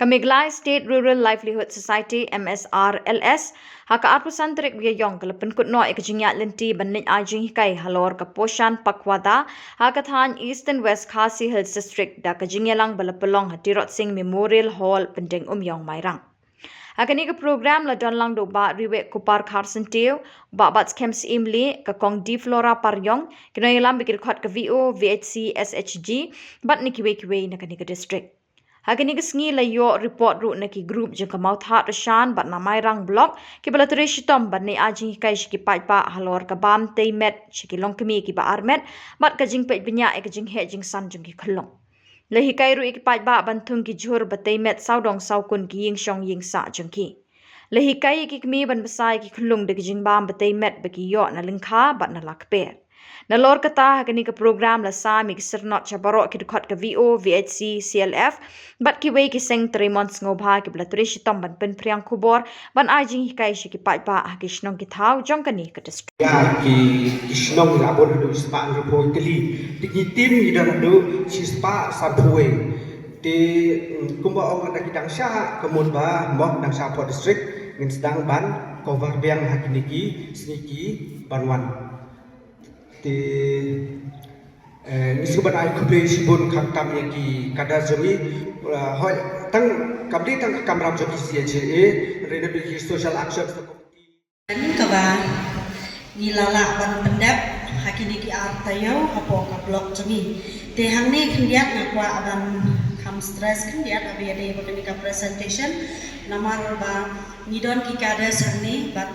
Meghalaya State Rural Livelihood Society MSRLS haka atusan trik biyayong kalapan kutno ikajingya linti banit ajing hikai halor ka Poshan Pakhwada haka than East and West Khasi Hills District da kajingya lang balapalong hatirot sing Memorial Hall pending umyong mairang. Hakani ka program la don lang do ba riwe kupar kharsen teu ba bats camps imli ka kong di flora paryong kinoylam bikir khot ka VO VHC SHG bat nikiwe na kani ka district. Hakani ka sngi la yo report ru na ki group jeng ka mouth heart rashan bat na mairang block ki balatore shitom bat ni ajing kai shiki pai pa halor ka bam tei met shiki long kemi ki ba armet bat ka jing pet binya e ka jing he jing san jing ki khlong. Lehi kai ru ikipat ba bantung ki jhur batay met saudong saukun ki ying shong ying sa jengki. Lehi kai ki kmi ban basai ki khulung de jing bam batay met baki yo na lingkha bat na lakper. Na lor kata hakani ka program la sa mi ki sirnot chabarok ki dukot ka VO VHC CLF bat ki wei ki seng tremons ngobha ki blatri shitom ban pen priang Khubor ban ajing hikai shi ki pat ba ha ki shnong ki thau jong kani ka district. Ya ki Shillong la bon do spa report kali ti tim ni dan do si spa sapue te kumba ong ada kidang sya kemun ba mok dang sa district ngin sedang ban cover biang hakiniki sniki banwan te ni suban ai kuble sibun khaktam yaki kada jami hoi tang kabli tang kamram joki CHA renewable social action Ini kabar nilala ban pendap hakini ki artayo hapo ka blok jami te hangni khendiat nakwa aban kam stress khendiat abi ade bakani ka presentation namar ba nidon ki kadas hangni bat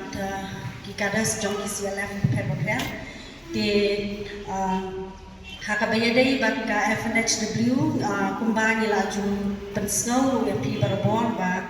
ki kadas jong ki CLF pebokya te hakabayade bat ka FNHW kumba nila ju pensno yang pi barbon ba